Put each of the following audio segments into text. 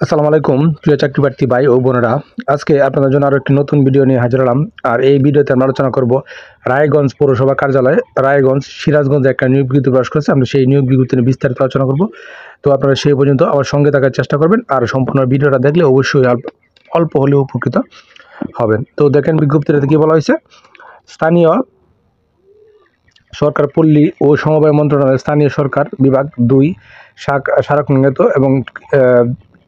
আসসালামু আলাইকুম প্রিয় চাকরি প্রার্থী ভাই ও বোনেরা, আজকে আপনাদের জন্য আরও একটি নতুন ভিডিও নিয়ে হাজির হলাম। আর এই ভিডিওতে আমরা আলোচনা করব রায়গঞ্জ পৌরসভা কার্যালয় রায়গঞ্জ সিরাজগঞ্জে একটা নিয়োগ বিজ্ঞপ্তি প্রকাশ করেছে। আমরা সেই নিয়োগ বিজ্ঞপ্তি নিয়ে বিস্তারিত আলোচনা করব। তো আপনারা সেই পর্যন্ত আমার সঙ্গে থাকার চেষ্টা করবেন আর সম্পূর্ণ ভিডিওটা দেখলে অবশ্যই অল্প হলেও উপকৃত হবেন। তো দেখেন বিজ্ঞপ্তিটাতে কী বলা হয়েছে। স্থানীয় সরকার পল্লী ও সমবায় মন্ত্রণালয়ের স্থানীয় সরকার বিভাগ 2 স্মারক নির্গত এবং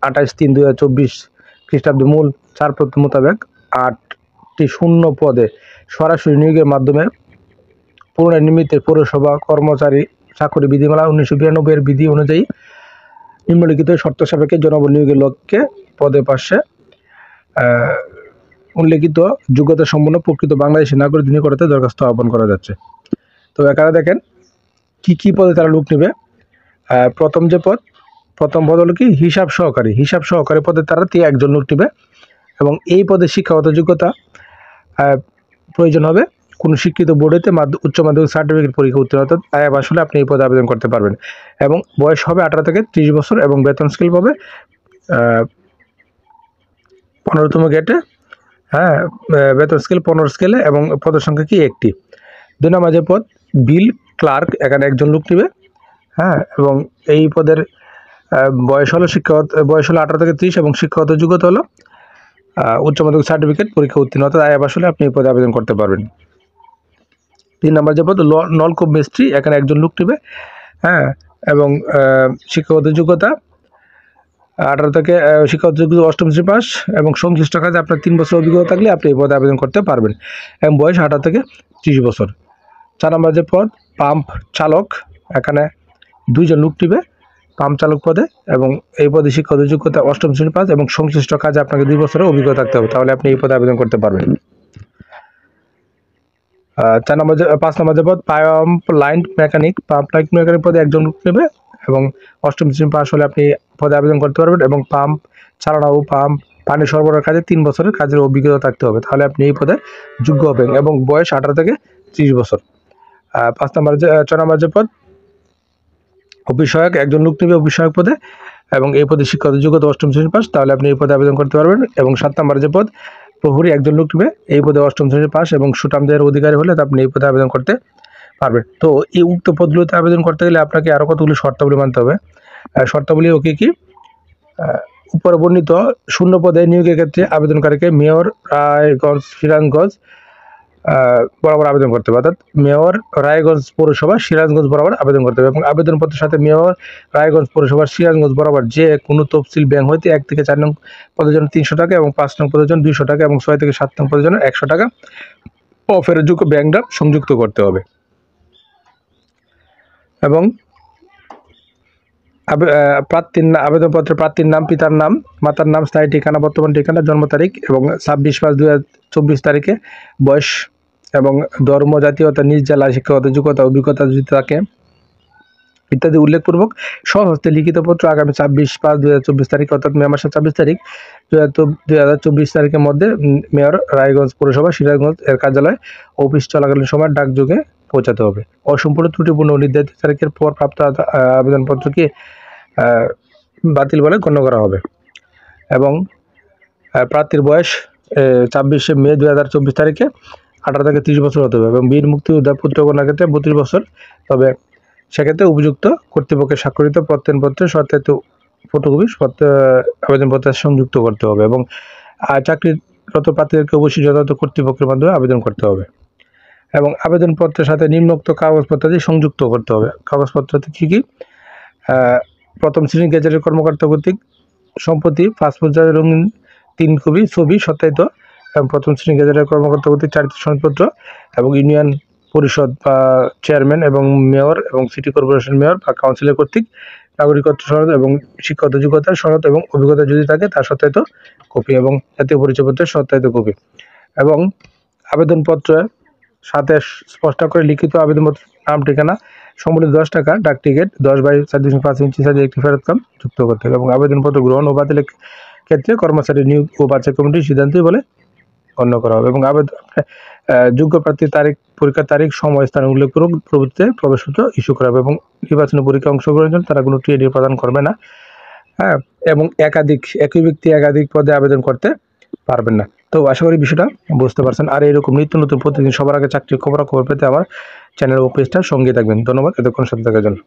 28/3/2024 খ্রিস্টাব্দে মূল ছাড়পত্র মোতাবেক 8টি শূন্য পদে সরাসরি নিয়োগের মাধ্যমে পুনর্নির্মিত পৌরসভা কর্মচারী চাকরি বিধিমালা 1992 এর বিধি অনুযায়ী নিম্নলিখিত শর্ত সাপেক্ষে জনবল নিয়োগের লক্ষ্যে পদে পাশে উল্লেখিত যোগ্যতা সম্পন্ন প্রকৃত বাংলাদেশি নাগরিক নিয়োগ করতে দরখাস্ত আহ্বান করা যাচ্ছে। তো এখানে দেখেন কি পদে তারা লোক নেবে। প্রথম পদ হলো কি হিসাব সহকারী পদে তারা 1জন লোক নেবে এবং এই পদে শিক্ষাগত যোগ্যতা প্রয়োজন হবে কোনো শিক্ষিত বোর্ডেতে উচ্চ মাধ্যমিক সার্টিফিকেট পরীক্ষা উত্তীর্ণ, অর্থাৎ আইএফ আসলে আপনি এই পদে আবেদন করতে পারবেন এবং বয়স হবে 18 থেকে 30 বছর এবং বেতন স্কেল পাবে 15তম গেটে। বেতন স্কেল 15 স্কেলে এবং পদের সংখ্যা কি 1টি। 2 নম্বর যে পদ বিল ক্লার্ক, এখানে 1জন লোক নেবে। এবং এই পদের বয়স হলো 18 থেকে 30 এবং শিক্ষাগত যোগ্যতা হলো উচ্চ মাধ্যমিক সার্টিফিকেট পরীক্ষা উত্তীর্ণ, অর্থাৎ আইএফ আসলে আপনি এই পদে আবেদন করতে পারবেন। 3 নম্বর যে পদ নলকূপ মিস্ত্রি, এখানে 1জন লোক নেবে। এবং শিক্ষাগত যোগ্যতা 18 থেকে শিক্ষাগত যোগ্যতা 8ম শ্রেণী পাস এবং সংশ্লিষ্ট কাজে আপনার 3 বছর অভিজ্ঞতা থাকলে আপনি এই পদে আবেদন করতে পারবেন এবং বয়স 18 থেকে 30 বছর। 4 নম্বর যে পদ পাম্প চালক, এখানে 2জন লোক নেবে পাম্প চালক পদে এবং এই পদে শিক্ষাগত যোগ্যতা 8ম শ্রেণী পাস এবং সংশ্লিষ্ট কাজে আপনাকে 2 বছরের অভিজ্ঞতা থাকতে হবে, তাহলে আপনি এই পদে আবেদন করতে পারবেন। 5 নম্বর যে পদ পাম্প লাইন মেকানিক পদে 1জন লোক নেবে এবং 8ম শ্রেণী পাস হলে আপনি পদে আবেদন করতে পারবেন এবং পাম্প চালানো ও পাম্প পানি সরবরাহের কাজে 3 বছরের কাজের অভিজ্ঞতা থাকতে হবে, তাহলে আপনি এই পদে যোগ্য হবেন এবং বয়স 18 থেকে 30 বছর। 6 নম্বর যে পদ অফিস সহায়ক, 1জন লোক নেবে অফিস সহায়ক পদে এবং এই পদে শিক্ষাগত যোগ্যতা 8ম শ্রেণী পাস, তাহলে আপনি এই পদে আবেদন করতে পারবেন এবং 7 নম্বর যে পদ প্রহরী, 1জন লোক নেবে এই পদে 8ম শ্রেণী পাস এবং সুঠামদের অধিকারী হলে আপনি এই পদে আবেদন করতে পারবেন। তো এই উক্ত পদগুলোতে আবেদন করতে গেলে আপনাকে আরও কতগুলো শর্তাবলী মানতে হবে। শর্তাবলী কি উপরে বর্ণিত শূন্য পদে নিয়োগের ক্ষেত্রে আবেদনকারীকে মেয়র রায়গঞ্জ সিরাজগঞ্জ বরাবর আবেদন করতে হবে, অর্থাৎ মেয়র রায়গঞ্জ পৌরসভা সিরাজগঞ্জ বরাবর আবেদন করতে হবে এবং আবেদনপত্রের সাথে মেয়র রায়গঞ্জ পৌরসভা সিরাজগঞ্জ বরাবর যে কোনো তফসিল ব্যাংক হইতে 1 থেকে 4 নং পদের জন্য 300 টাকা এবং 5 নং পদের জন্য 200 টাকা এবং 6 থেকে 7 নং পদের জন্য 100 টাকা অফের যোগ্য ব্যাংক ড্রাফট সংযুক্ত করতে হবে এবং আবেদনপত্রে প্রার্থীর নাম, পিতার নাম, মাতার নাম, স্থায়ী ঠিকানা, বর্তমান ঠিকানা, জন্ম তারিখ এবং 26/5/2024 তারিখে বয়স এবং ধর্ম, জাতীয়তা, নিজ জেলা, শিক্ষাগত যোগ্যতা, অভিজ্ঞতা যদি থাকে ইত্যাদি উল্লেখপূর্বক স্বহস্তে লিখিত পত্র আগামী 26/5/2024 তারিখ অর্থাৎ মে মাসের 26 তারিখ 2024 তারিখের মধ্যে মেয়র রায়গঞ্জ পৌরসভা সিরাজগঞ্জ এর কার্যালয় অফিস চলাকালীন সময় ডাকযোগে পৌঁছাতে হবে। অসম্পূর্ণ ত্রুটিপূর্ণ নির্ধারিত তারিখের পর প্রাপ্ত আবেদনপত্রকে বাতিল বলে গণ্য করা হবে এবং প্রার্থীর বয়স 26 মে 2024 তারিখে 18 থেকে 30 বছর হতে হবে এবং বীর মুক্তিযোদ্ধা পুত্রকন্যার ক্ষেত্রে 32 বছর, তবে সেক্ষেত্রে উপযুক্ত কর্তৃপক্ষের স্বাক্ষরিত প্রত্যয়নপত্রের সত্যায়িত ফটোকপি আবেদনপত্রে সংযুক্ত করতে হবে এবং চাকরিরত প্রার্থীদেরকে অবশ্যই যথাযথ কর্তৃপক্ষের মাধ্যমে আবেদন করতে হবে এবং আবেদনপত্রের সাথে নিম্নোক্ত কাগজপত্রাদি সংযুক্ত করতে হবে। কাগজপত্রতে কী প্রথম শ্রেণীর গেজেটের কর্মকর্তা কর্তৃক সম্প্রতি পাসপোর্ট রঙিন 3 কপি ছবি সত্যায়িত এবং প্রথম শ্রেণীর গেজেটের কর্মকর্তা কর্তৃক চারিত সনদপত্র এবং ইউনিয়ন পরিষদ বা চেয়ারম্যান এবং মেয়র এবং সিটি কর্পোরেশন মেয়র বা কাউন্সিলর কর্তৃক নাগরিকত্ব সনদ এবং শিক্ষাগত যোগ্যতার সনদ এবং অভিজ্ঞতা যদি থাকে তার সত্যায়িত কপি এবং জাতীয় পরিচয়পত্রের সত্যায়িত কপি এবং আবেদনপত্রের সাথে স্পষ্ট করে লিখিত আবেদনপত্র নাম, ঠিকানা, সম্বলিত 10 টাকা ডাক টিকিট 10/4.5 ইঞ্চি সাইজের একটি ফেরতকাম যুক্ত করতে হবে এবং আবেদনপত্র গ্রহণ ও বাতিলের ক্ষেত্রে কর্মচারী নিয়োগ ও বাছাই কমিটির সিদ্ধান্তই বলে গণ্য করা হবে এবং যোগ্য প্রার্থীর তারিখ, পরীক্ষার তারিখ, সময়, স্থান উল্লেখপূর্বক প্রভৃতিতে প্রবেশপত্র ইস্যু করা হবে এবং নির্বাচনী পরীক্ষায় অংশগ্রহণের জন্য তারা কোনো টিএডি প্রদান করবে না হ্যাঁ, এবং একই ব্যক্তি একাধিক পদে আবেদন করতে পারবেন না। তো আশা করি বিষয়টা বুঝতে পারছেন। আর এরকম নিত্য নতুন প্রতিদিন সবার আগে চাকরির খবরাখবর পেতে আমার চ্যানেল ও পেজটার সঙ্গে থাকবেন। ধন্যবাদ এতক্ষণ সাথে থাকার জন্য।